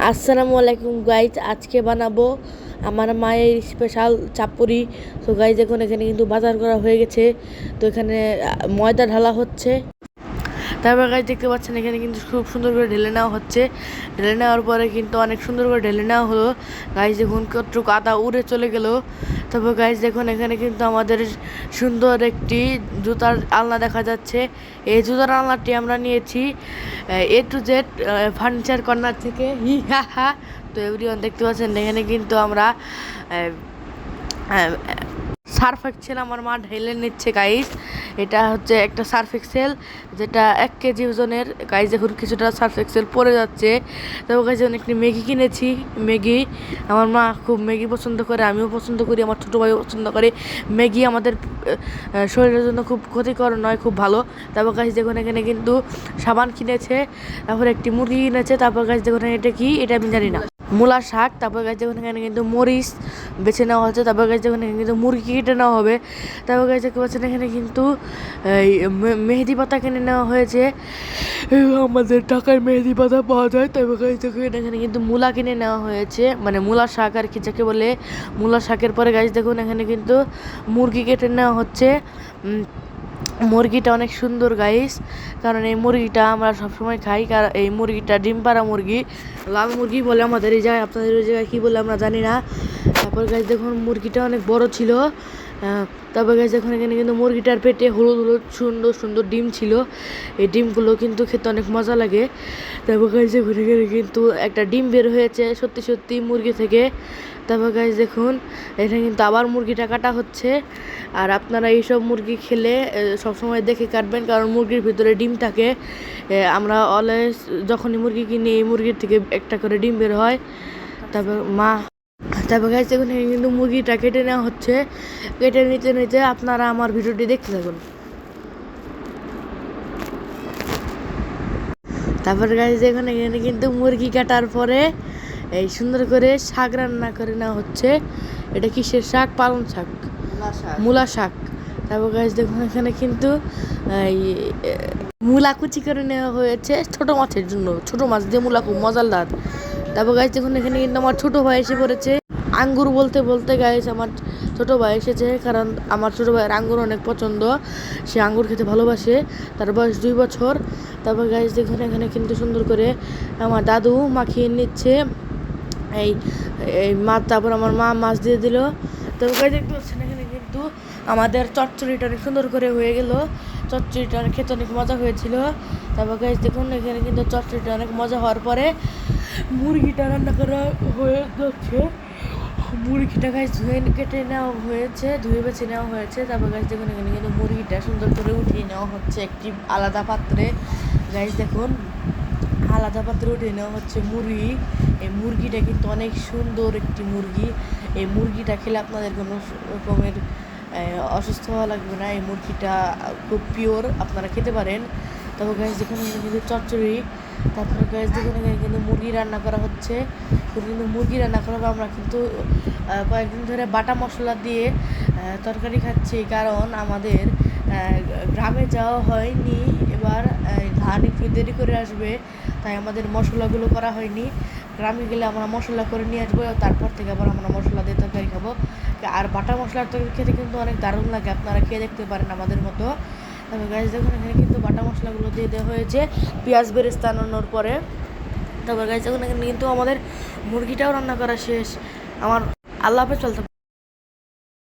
আসসালামু আলাইকুম গাইজ, আজকে বানাবো আমার মায়ের স্পেশাল চাপুরি। তো গাইজ এখন এখানে কিন্তু বাজার করা হয়ে গেছে। তো এখানে ময়দা ঢালা হচ্ছে। তারপর গাইজ দেখতে পাচ্ছেন এখানে কিন্তু খুব সুন্দর করে ঢেলে নেওয়া হচ্ছে। ঢেলে নেওয়ার পরে কিন্তু অনেক সুন্দর করে ঢেলে নেওয়া হলো। গাইজ দেখুন কতটুকু আদা উড়ে চলে গেল। তারপর গাইজ দেখুন এখানে কিন্তু আমাদের সুন্দর একটি জুতার আলনা দেখা যাচ্ছে। এই জুতার আলনাটি আমরা নিয়েছি A to Z furniture corner থেকে। হি হা হা। তো এভরিওয়ান দেখতে পাচ্ছেন এখানে কিন্তু আমরা সার্ফ এক্সেল আমার মা ঢেলে নিচ্ছে গাইজ। এটা হচ্ছে একটা সার্ফ এক্সেল যেটা 1 কেজি ওজনের। গাইজ এখন কিছুটা সার্ফ এক্সেল পড়ে যাচ্ছে। তারপর গাইজ একটি ম্যাগি কিনেছি। ম্যাগি আমার মা খুব ম্যাগি পছন্দ করে, আমিও পছন্দ করি, আমার ছোটো ভাইও পছন্দ করে। ম্যাগি আমাদের শরীরের জন্য খুব ক্ষতিকর নয়, খুব ভালো। তারপর গাইজ দেখুন এখানে কিন্তু সাবান কিনেছে। তারপর একটি মুরগি কিনেছে। তারপর গাইজ দেখুন এটা কি, এটা আমি জানি না, মূলা শাক। তারপর গাছ যখন এখানে কিন্তু মরিচ বেছে নেওয়া হচ্ছে। তারপর গাছ যখন এখানে কিন্তু মুরগি কেটে নেওয়া হবে। তারপর গাছ দেখতে পাচ্ছেন এখানে কিন্তু এই মেহেদি পাতা কিনে নেওয়া হয়েছে। আমাদের টাকায় মেহেদি পাতা পাওয়া যায়। তারপর গাছ দেখুন এখানে কিন্তু মূলা কিনে নেওয়া হয়েছে, মানে মূলা শাক আর কি যাকে বলে। মূলা শাকের পরে গাছ দেখুন এখানে কিন্তু মুরগি কেটে নেওয়া হচ্ছে। মুরগিটা অনেক সুন্দর গাইস, কারণ এই মুরগিটা আমরা সবসময় খাই। কারণ এই মুরগিটা ডিম পাড়া মুরগি, লাল মুরগি বলে আমাদের এই জায়গায়, আপনাদের ওই জায়গায় কী বলে আমরা জানি না। তারপর গাছ দেখুন মুরগিটা অনেক বড় ছিল। তারপর গাছ দেখুন এখানে কিন্তু মুরগিটার পেটে হলুদ হলুদ সুন্দর সুন্দর ডিম ছিল। এই ডিমগুলো কিন্তু খেতে অনেক মজা লাগে। তারপর গাছ দেখুন এখানে কিন্তু একটা ডিম বের হয়েছে সত্যি সত্যি মুরগি থেকে। তারপর গাছ দেখুন এখানে কিন্তু আবার মুরগিটা কাটা হচ্ছে। আর আপনারা এইসব মুরগি খেলে সবসময় দেখে কাটবেন, কারণ মুরগির ভিতরে ডিম থাকে। আমরা অলওয়েজ যখনই মুরগি কিনি এই মুরগির থেকে একটা করে ডিম বের হয়। তারপর গাছ দেখুন কিন্তু মুরগিটা কেটে নেওয়া হচ্ছে। কেটে নিতে নিতে আপনারা আমার ভিডিওটি দেখতে থাকুন। তারপর গাছ দেখুন এখানে কিন্তু মুরগি কাটার পরে এই সুন্দর করে শাক রান্না করে নেওয়া হচ্ছে। এটা কিসের শাক? পালং শাক, মূলা শাক। তারপর গাছ দেখুন এখানে কিন্তু এই মূলা কুচি করে নেওয়া হয়েছে ছোটো মাছের জন্য। ছোটো মাছ দিয়ে মূলা খুব মজাদার। তারপর গাছ দেখুন এখানে কিন্তু আমার ছোটো ভাই এসে পড়েছে। আঙ্গুর বলতে বলতে গাছ আমার ছোটো ভাই এসেছে, কারণ আমার ছোটো ভাইয়ের আঙ্গুর অনেক পছন্দ। সে আঙ্গুর খেতে ভালোবাসে। তার বয়স 2 বছর। তারপর গাছ দেখুন এখানে কিন্তু সুন্দর করে আমার দাদু মাখিয়ে নিচ্ছে এই এই মাছ। তারপর আমার মা মাছ দিয়ে দিল। তারপর গাছ দেখতে পাচ্ছেন এখানে কিন্তু আমাদের চচ্চড়িটা অনেক সুন্দর করে হয়ে গেল। চচ্চড়িটা অনেক খেতে অনেক মজা হয়েছিল। তারপর গাছ দেখুন এখানে কিন্তু চচ্চড়িটা অনেক মজা হওয়ার পরে মুরগিটা রান্না করা হয়ে যাচ্ছে। মুরগিটা গাছ ধুয়ে কেটে নেওয়া হয়েছে, ধুয়ে বেছে নেওয়া হয়েছে। তারপর গাছ দেখুন এখানে কিন্তু মুরগিটা সুন্দর করে উঠিয়ে নেওয়া হচ্ছে একটি আলাদা পাত্রে। গাছ দেখুন আলাদা পাত্রে উঠিয়ে নেওয়া হচ্ছে মুরগি। এই মুরগিটা কিন্তু অনেক সুন্দর একটি মুরগি। এই মুরগিটা খেলে আপনাদের কোনো রকমের অসুস্থ হওয়া লাগবে না। এই মুরগিটা খুব পিওর, আপনারা খেতে পারেন। তারপর গাছ দেখুন এখানে কিন্তু চচ্চড়ি। তারপরে গাছ দেখুন এখানে কিন্তু মুরগি রান্না করা হচ্ছে। কিন্তু মুরগি রান্না করার আমরা কিন্তু কয়েকদিন ধরে বাটা মশলা দিয়ে তরকারি খাচ্ছি, কারণ আমাদের গ্রামে যাওয়া হয়নি। এবার ধান একটু দেরি করে আসবে, তাই আমাদের মশলাগুলো করা হয়নি। গ্রামে গেলে আমরা মশলা করে নিয়ে আসবো, তারপর থেকে আবার আমরা মশলা দিয়ে তরকারি খাবো। আর বাটা মশলার তরকারি খেতে কিন্তু অনেক দারুণ লাগে, আপনারা খেয়ে দেখতে পারেন আমাদের মতো। তবে গাছ দেখুন এখানে কিন্তু বাটা মশলাগুলো দিয়ে দেওয়া হয়েছে পেঁয়াজ বেরেস্তা আনানোর পরে। তারপর গাছ দেখুন এখানে কিন্তু আমাদের মুরগিটাও রান্না করা শেষ। আমার আল্লাহ হাফেজ, চলতে